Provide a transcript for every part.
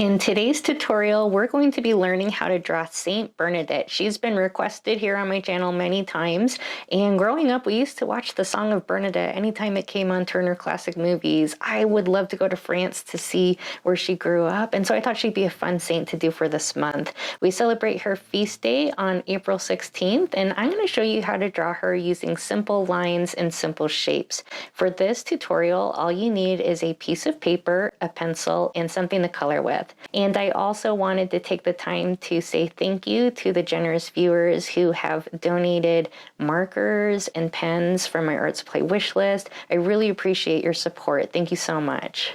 In today's tutorial, we're going to be learning how to draw Saint Bernadette. She's been requested here on my channel many times, and growing up, we used to watch the Song of Bernadette anytime it came on Turner Classic Movies. I would love to go to France to see where she grew up, and so I thought she'd be a fun saint to do for this month. We celebrate her feast day on April 16th, and I'm going to show you how to draw her using simple lines and simple shapes. For this tutorial, all you need is a piece of paper, a pencil, and something to color with. And I also wanted to take the time to say thank you to the generous viewers who have donated markers and pens from my art supply wish list. I really appreciate your support. Thank you so much.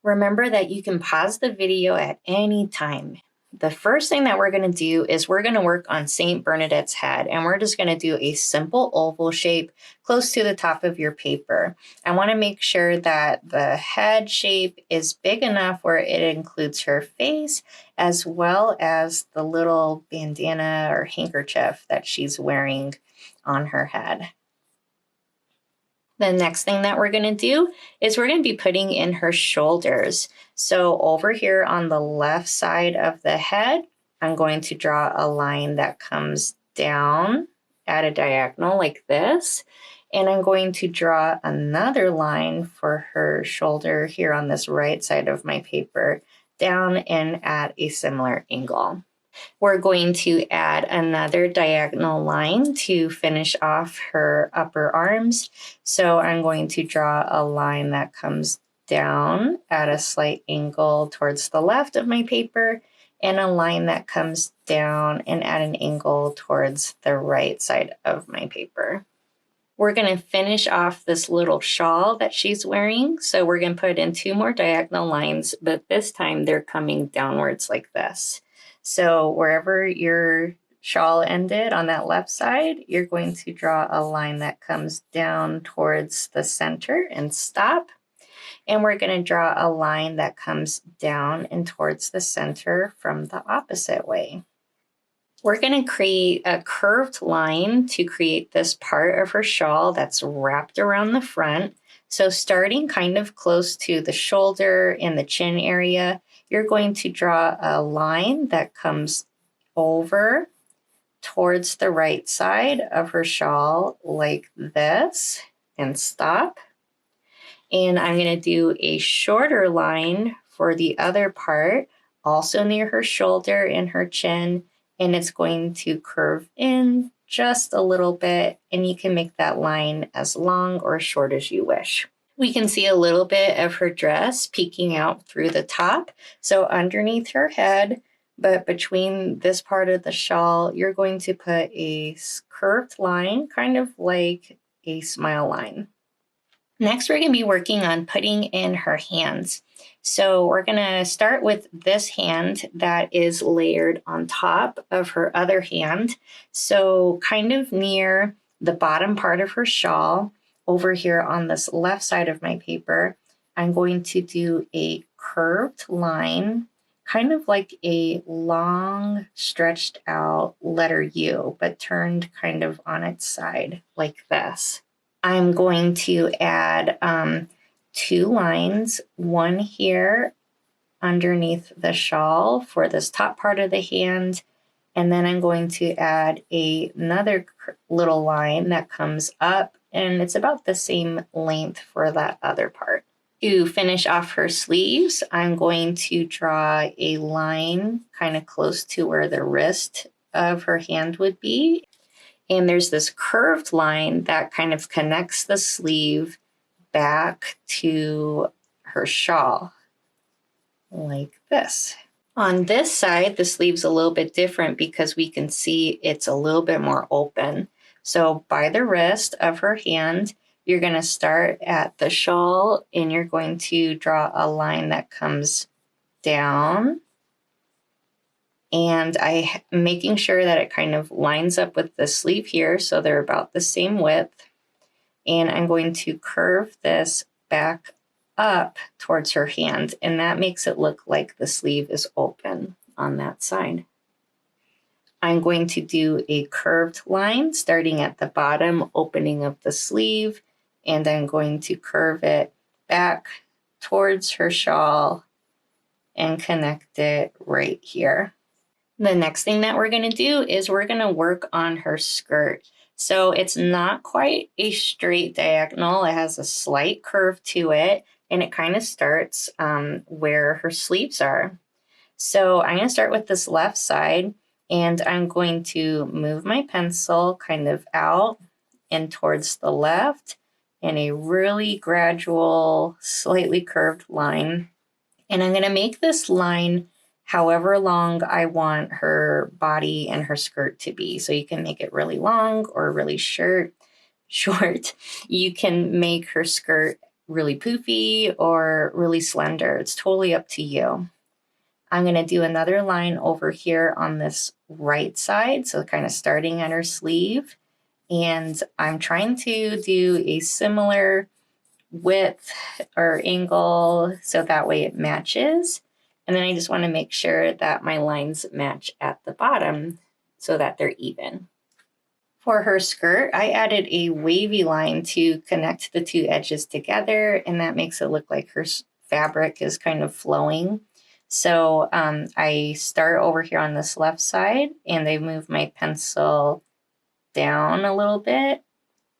Remember that you can pause the video at any time. The first thing that we're going to do is we're going to work on Saint Bernadette's head, and we're just going to do a simple oval shape close to the top of your paper. I want to make sure that the head shape is big enough where it includes her face as well as the little bandana or handkerchief that she's wearing on her head. The next thing that we're going to do is we're going to be putting in her shoulders. So over here on the left side of the head, I'm going to draw a line that comes down at a diagonal like this. And I'm going to draw another line for her shoulder here on this right side of my paper, down and at a similar angle. We're going to add another diagonal line to finish off her upper arms. So I'm going to draw a line that comes down at a slight angle towards the left of my paper, and a line that comes down and at an angle towards the right side of my paper. We're going to finish off this little shawl that she's wearing. So we're going to put in two more diagonal lines, but this time they're coming downwards like this. So wherever your shawl ended on that left side, you're going to draw a line that comes down towards the center and stop. And we're going to draw a line that comes down and towards the center from the opposite way. We're going to create a curved line to create this part of her shawl that's wrapped around the front. So starting kind of close to the shoulder and the chin area, you're going to draw a line that comes over towards the right side of her shawl like this and stop. And I'm going to do a shorter line for the other part, also near her shoulder and her chin, and it's going to curve in just a little bit, and you can make that line as long or short as you wish. We can see a little bit of her dress peeking out through the top. So underneath her head, but between this part of the shawl, you're going to put a curved line, kind of like a smile line. Next, we're going to be working on putting in her hands. So we're going to start with this hand that is layered on top of her other hand. So kind of near the bottom part of her shawl, over here on this left side of my paper, I'm going to do a curved line, kind of like a long stretched out letter U, but turned kind of on its side like this. I'm going to add two lines, one here underneath the shawl for this top part of the hand, and then I'm going to add another little line that comes up, and it's about the same length for that other part. To finish off her sleeves, I'm going to draw a line kind of close to where the wrist of her hand would be. And there's this curved line that kind of connects the sleeve back to her shawl, like this. On this side, the sleeve's a little bit different because we can see it's a little bit more open. So by the wrist of her hand, you're going to start at the shawl and you're going to draw a line that comes down. And I'm making sure that it kind of lines up with the sleeve here, so they're about the same width. And I'm going to curve this back up towards her hand, and that makes it look like the sleeve is open on that side. I'm going to do a curved line starting at the bottom opening of the sleeve, and I'm going to curve it back towards her shawl and connect it right here. The next thing that we're going to do is we're going to work on her skirt. So it's not quite a straight diagonal. It has a slight curve to it, and it kind of starts where her sleeves are. So I'm going to start with this left side, and I'm going to move my pencil kind of out and towards the left in a really gradual, slightly curved line. And I'm going to make this line however long I want her body and her skirt to be. So you can make it really long or really short. You can make her skirt really poofy or really slender. It's totally up to you. I'm going to do another line over here on this right side, so kind of starting at her sleeve. And I'm trying to do a similar width or angle so that way it matches. And then I just want to make sure that my lines match at the bottom so that they're even. For her skirt, I added a wavy line to connect the two edges together, and that makes it look like her fabric is kind of flowing. So I start over here on this left side, and I move my pencil down a little bit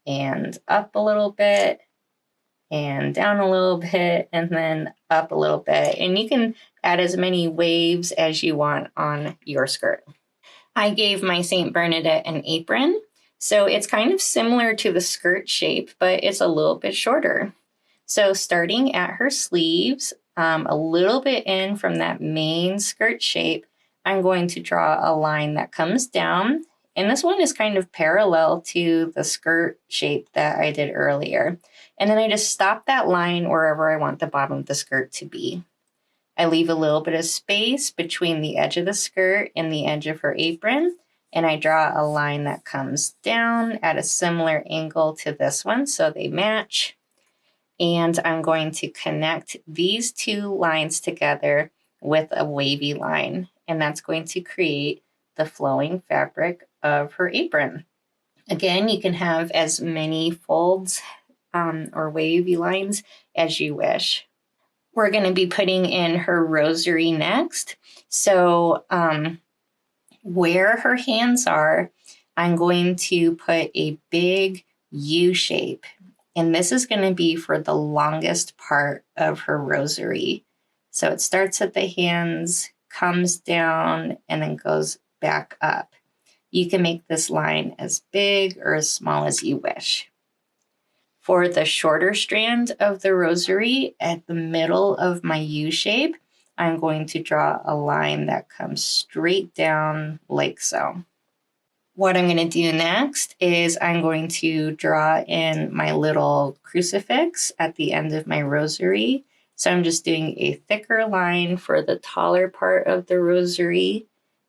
and up a little bit and down a little bit and then up a little bit. And you can add as many waves as you want on your skirt. I gave my Saint Bernadette an apron. So it's kind of similar to the skirt shape, but it's a little bit shorter. So starting at her sleeves, a little bit in from that main skirt shape, I'm going to draw a line that comes down. And this one is kind of parallel to the skirt shape that I did earlier. And then I just stop that line wherever I want the bottom of the skirt to be. I leave a little bit of space between the edge of the skirt and the edge of her apron. And I draw a line that comes down at a similar angle to this one, so they match. And I'm going to connect these two lines together with a wavy line. And that's going to create the flowing fabric of her apron. Again, you can have as many folds or wavy lines as you wish. We're going to be putting in her rosary next. So where her hands are, I'm going to put a big U shape. And this is going to be for the longest part of her rosary. So it starts at the hands, comes down, and then goes back up. You can make this line as big or as small as you wish. For the shorter strand of the rosary, at the middle of my U shape, I'm going to draw a line that comes straight down like so. What I'm going to do next is I'm going to draw in my little crucifix at the end of my rosary. So I'm just doing a thicker line for the taller part of the rosary,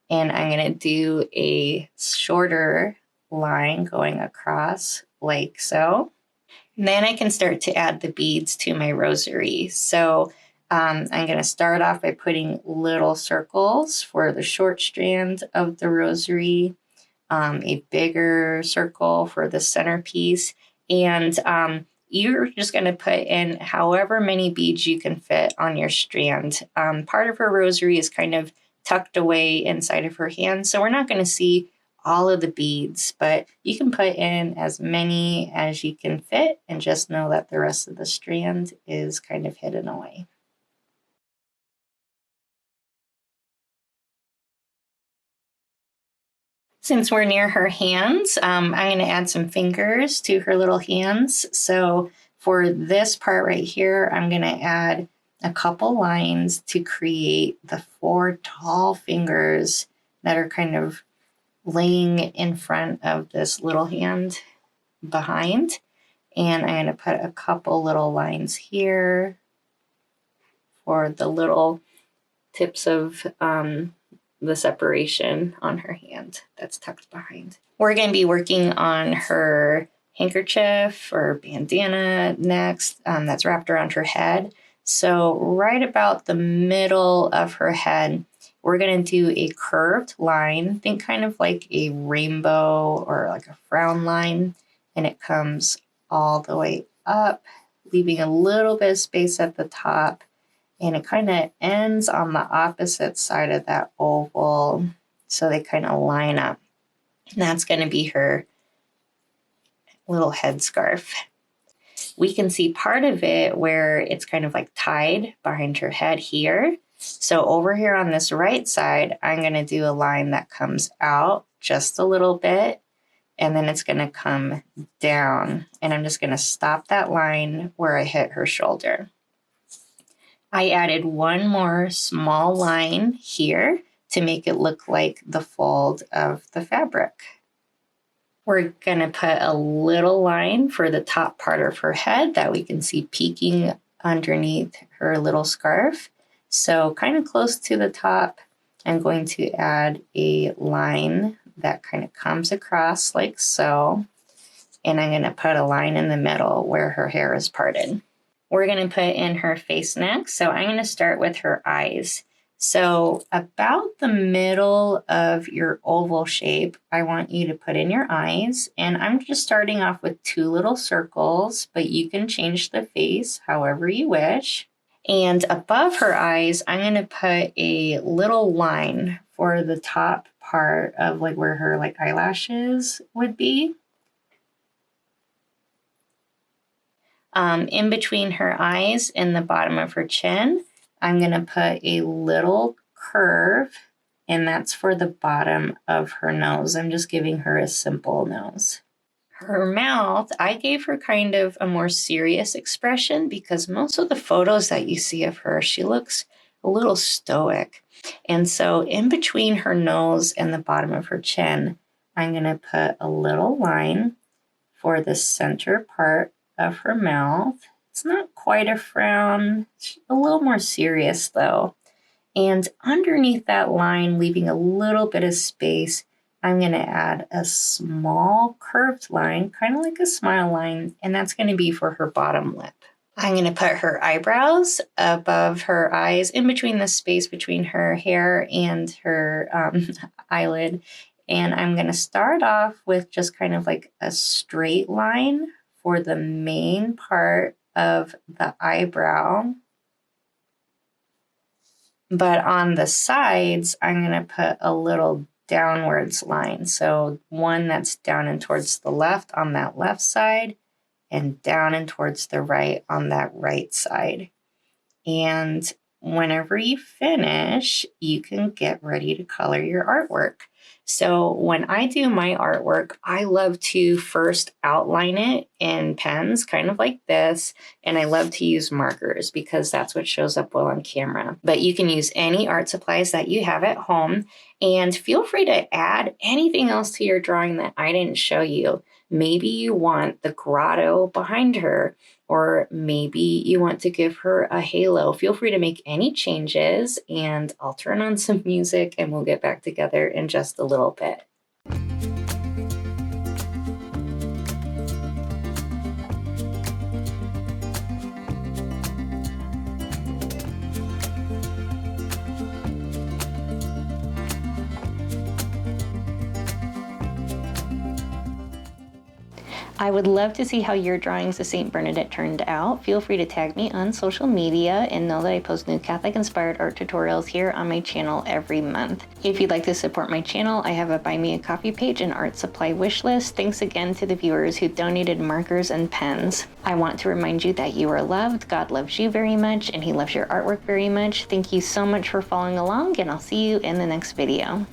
and I'm going to do a shorter line going across like so. And then I can start to add the beads to my rosary. So I'm going to start off by putting little circles for the short strand of the rosary, a bigger circle for the centerpiece, and you're just going to put in however many beads you can fit on your strand. Part of her rosary is kind of tucked away inside of her hand, so we're not going to see all of the beads, but you can put in as many as you can fit and just know that the rest of the strand is kind of hidden away. Since we're near her hands, I'm going to add some fingers to her little hands. So for this part right here, I'm going to add a couple lines to create the 4 tall fingers that are kind of laying in front of this little hand behind. And I'm going to put a couple little lines here for the little tips of the separation on her hand that's tucked behind. We're going to be working on her handkerchief or bandana next that's wrapped around her head. So right about the middle of her head, we're going to do a curved line. Think kind of like a rainbow or like a frown line. And it comes all the way up, leaving a little bit of space at the top. And it kind of ends on the opposite side of that oval. So they kind of line up. And that's going to be her little headscarf. We can see part of it where it's kind of like tied behind her head here. So over here on this right side, I'm going to do a line that comes out just a little bit, and then it's going to come down. And I'm just going to stop that line where I hit her shoulder. I added one more small line here to make it look like the fold of the fabric. We're going to put a little line for the top part of her head that we can see peeking underneath her little scarf. So kind of close to the top, I'm going to add a line that kind of comes across like so. And I'm going to put a line in the middle where her hair is parted. We're going to put in her face next. So I'm going to start with her eyes. So about the middle of your oval shape, I want you to put in your eyes. And I'm just starting off with 2 little circles, but you can change the face however you wish. And above her eyes, I'm going to put a little line for the top part of like where her like eyelashes would be. In between her eyes and the bottom of her chin, I'm going to put a little curve, and that's for the bottom of her nose. I'm just giving her a simple nose. Her mouth, I gave her kind of a more serious expression because most of the photos that you see of her, she looks a little stoic. And so in between her nose and the bottom of her chin, I'm going to put a little line for the center part of her mouth. It's not quite a frown, it's a little more serious though. And underneath that line, leaving a little bit of space, I'm going to add a small curved line, kind of like a smile line, and that's going to be for her bottom lip. I'm going to put her eyebrows above her eyes, in between the space between her hair and her eyelid. And I'm going to start off with just kind of like a straight line for the main part of the eyebrow. But on the sides, I'm going to put a little downwards line. So one that's down and towards the left on that left side, and down and towards the right on that right side. And whenever you finish, you can get ready to color your artwork. So when I do my artwork, I love to first outline it in pens, kind of like this. And I love to use markers because that's what shows up well on camera. But you can use any art supplies that you have at home. And feel free to add anything else to your drawing that I didn't show you. Maybe you want the grotto behind her, or maybe you want to give her a halo. Feel free to make any changes, and I'll turn on some music and we'll get back together in just a little bit. I would love to see how your drawings of Saint Bernadette turned out. Feel free to tag me on social media and know that I post new Catholic-inspired art tutorials here on my channel every month. If you'd like to support my channel, I have a Buy Me a Coffee page and art supply wish list. Thanks again to the viewers who donated markers and pens. I want to remind you that you are loved, God loves you very much, and He loves your artwork very much. Thank you so much for following along, and I'll see you in the next video.